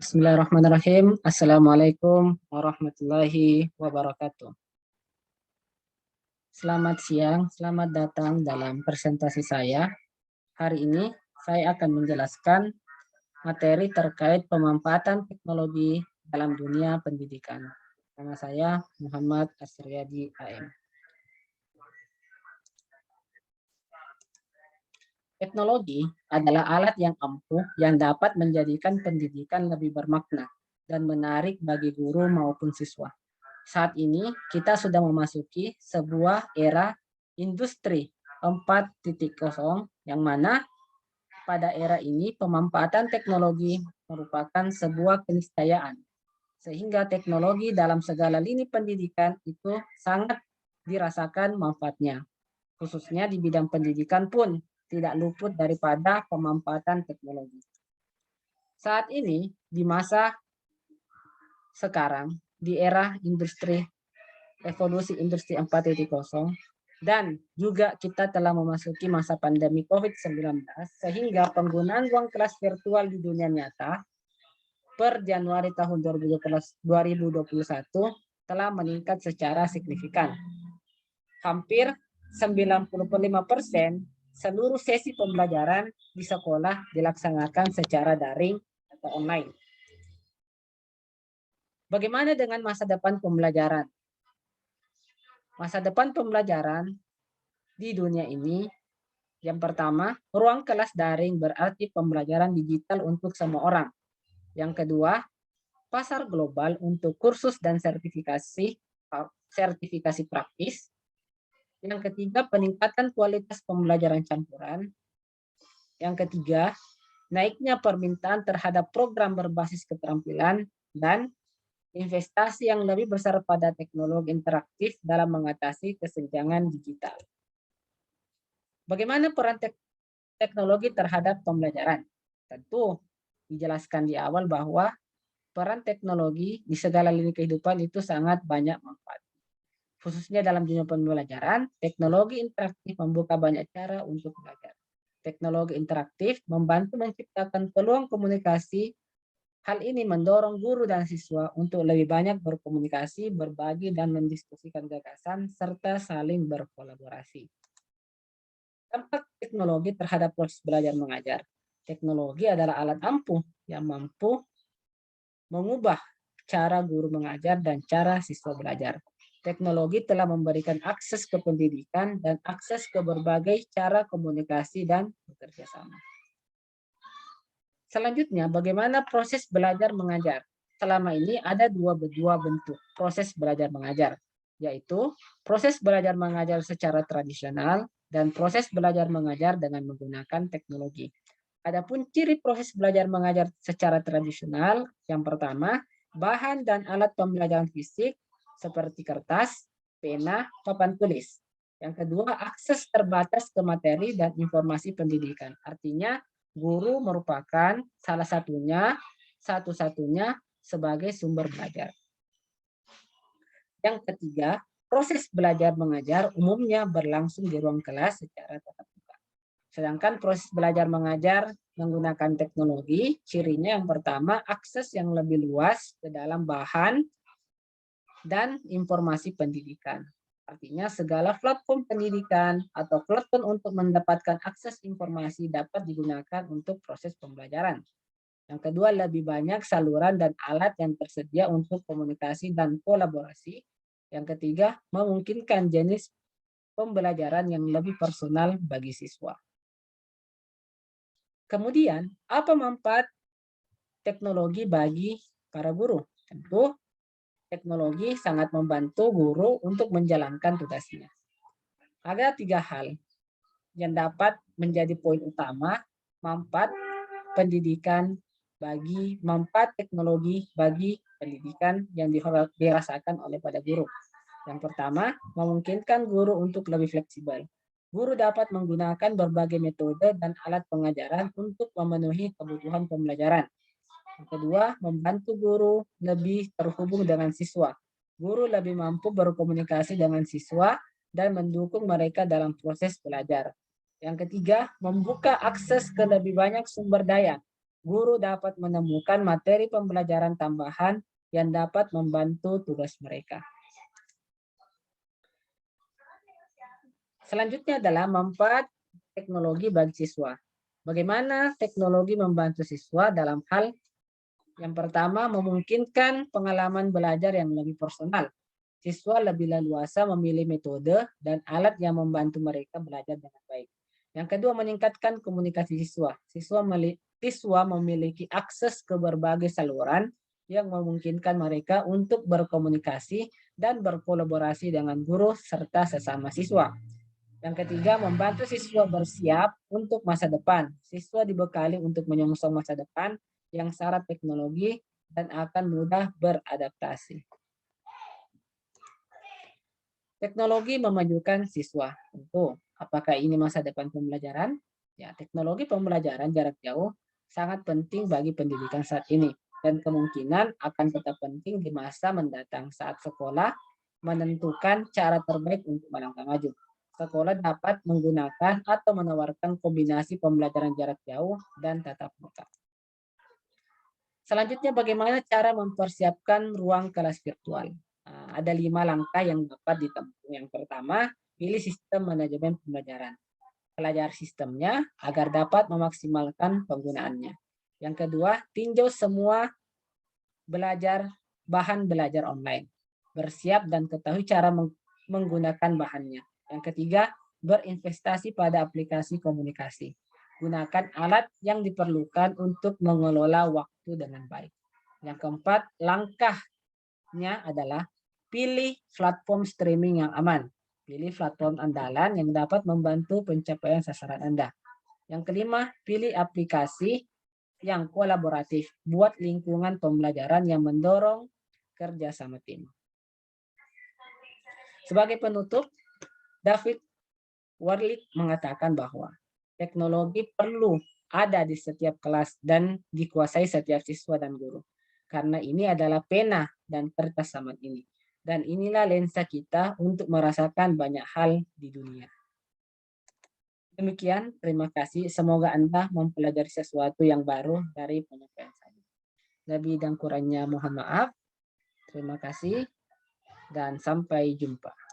Bismillahirrahmanirrahim. Assalamualaikum warahmatullahi wabarakatuh. Selamat siang, selamat datang dalam presentasi saya. Hari ini saya akan menjelaskan materi terkait pemanfaatan teknologi dalam dunia pendidikan. Nama saya Muhammad Asriyadi AM. Teknologi adalah alat yang ampuh yang dapat menjadikan pendidikan lebih bermakna dan menarik bagi guru maupun siswa. Saat ini kita sudah memasuki sebuah era industri 4.0 yang mana pada era ini pemanfaatan teknologi merupakan sebuah keniscayaan. Sehingga teknologi dalam segala lini pendidikan itu sangat dirasakan manfaatnya. Khususnya di bidang pendidikan pun tidak luput daripada pemanfaatan teknologi. Saat ini di masa sekarang di era evolusi industri 4.0 dan juga kita telah memasuki masa pandemi COVID-19 sehingga penggunaan ruang kelas virtual di dunia nyata per Januari tahun 2021 telah meningkat secara signifikan. Hampir 95% seluruh sesi pembelajaran di sekolah dilaksanakan secara daring atau online. Bagaimana dengan masa depan pembelajaran? Masa depan pembelajaran di dunia ini, yang pertama, ruang kelas daring berarti pembelajaran digital untuk semua orang. Yang kedua, pasar global untuk kursus dan sertifikasi praktis. Yang ketiga, peningkatan kualitas pembelajaran campuran. Yang ketiga, naiknya permintaan terhadap program berbasis keterampilan dan investasi yang lebih besar pada teknologi interaktif dalam mengatasi kesenjangan digital. Bagaimana peran teknologi terhadap pembelajaran? Tentu dijelaskan di awal bahwa peran teknologi di segala lini kehidupan itu sangat banyak manfaat. Khususnya dalam dunia pembelajaran, teknologi interaktif membuka banyak cara untuk belajar. Teknologi interaktif membantu menciptakan peluang komunikasi. Hal ini mendorong guru dan siswa untuk lebih banyak berkomunikasi, berbagi, dan mendiskusikan gagasan, serta saling berkolaborasi. Dampak teknologi terhadap proses belajar mengajar. Teknologi adalah alat ampuh yang mampu mengubah cara guru mengajar dan cara siswa belajar. Teknologi telah memberikan akses ke pendidikan dan akses ke berbagai cara komunikasi dan bekerja sama. Selanjutnya, bagaimana proses belajar mengajar? Selama ini ada dua bentuk proses belajar mengajar, yaitu proses belajar mengajar secara tradisional dan proses belajar mengajar dengan menggunakan teknologi. Adapun ciri proses belajar mengajar secara tradisional, yang pertama, bahan dan alat pembelajaran fisik seperti kertas, pena, papan tulis. Yang kedua, akses terbatas ke materi dan informasi pendidikan. Artinya, guru merupakan satu-satunya sebagai sumber belajar. Yang ketiga, proses belajar mengajar umumnya berlangsung di ruang kelas secara tatap muka. Sedangkan proses belajar mengajar menggunakan teknologi, cirinya yang pertama, akses yang lebih luas ke dalam bahan dan informasi pendidikan. Artinya segala platform pendidikan atau platform untuk mendapatkan akses informasi dapat digunakan untuk proses pembelajaran. Yang kedua, lebih banyak saluran dan alat yang tersedia untuk komunikasi dan kolaborasi. Yang ketiga, memungkinkan jenis pembelajaran yang lebih personal bagi siswa. Kemudian, apa manfaat teknologi bagi para guru? Tentu, teknologi sangat membantu guru untuk menjalankan tugasnya. Ada 3 hal yang dapat menjadi poin utama manfaat teknologi bagi pendidikan yang dirasakan oleh pada guru. Yang pertama, memungkinkan guru untuk lebih fleksibel. Guru dapat menggunakan berbagai metode dan alat pengajaran untuk memenuhi kebutuhan pembelajaran. Yang kedua, membantu guru lebih terhubung dengan siswa. Guru lebih mampu berkomunikasi dengan siswa dan mendukung mereka dalam proses belajar. Yang ketiga, membuka akses ke lebih banyak sumber daya. guru dapat menemukan materi pembelajaran tambahan yang dapat membantu tugas mereka. Selanjutnya adalah manfaat teknologi bagi siswa. Bagaimana teknologi membantu siswa dalam hal yang pertama, memungkinkan pengalaman belajar yang lebih personal. Siswa lebih leluasa memilih metode dan alat yang membantu mereka belajar dengan baik. Yang kedua, meningkatkan komunikasi siswa. Siswa memiliki akses ke berbagai saluran yang memungkinkan mereka untuk berkomunikasi dan berkolaborasi dengan guru serta sesama siswa. Yang ketiga, membantu siswa bersiap untuk masa depan. Siswa dibekali untuk menyongsong masa depan yang syarat teknologi dan akan mudah beradaptasi. Teknologi memajukan siswa. Tentu, apakah ini masa depan pembelajaran? Ya, teknologi pembelajaran jarak jauh sangat penting bagi pendidikan saat ini dan kemungkinan akan tetap penting di masa mendatang saat sekolah menentukan cara terbaik untuk melangkah maju. Sekolah dapat menggunakan atau menawarkan kombinasi pembelajaran jarak jauh dan tatap muka. Selanjutnya, bagaimana cara mempersiapkan ruang kelas virtual? Nah, ada 5 langkah yang dapat ditempuh. Yang pertama, pilih sistem manajemen pembelajaran. Pelajari sistemnya agar dapat memaksimalkan penggunaannya. Yang kedua, tinjau semua bahan belajar online. Bersiap dan ketahui cara menggunakan bahannya. Yang ketiga, berinvestasi pada aplikasi komunikasi. Gunakan alat yang diperlukan untuk mengelola waktu dengan baik. Yang keempat, langkahnya adalah pilih platform streaming yang aman. Pilih platform andalan yang dapat membantu pencapaian sasaran Anda. Yang kelima, pilih aplikasi yang kolaboratif. Buat lingkungan pembelajaran yang mendorong kerja sama tim. Sebagai penutup, David Warlick mengatakan bahwa teknologi perlu ada di setiap kelas dan dikuasai setiap siswa dan guru. Karena ini adalah pena dan kertas zaman ini. Dan inilah lensa kita untuk merasakan banyak hal di dunia. Demikian, terima kasih. Semoga Anda mempelajari sesuatu yang baru dari penyampaian saya. Lebih dan kurangnya mohon maaf. Terima kasih dan sampai jumpa.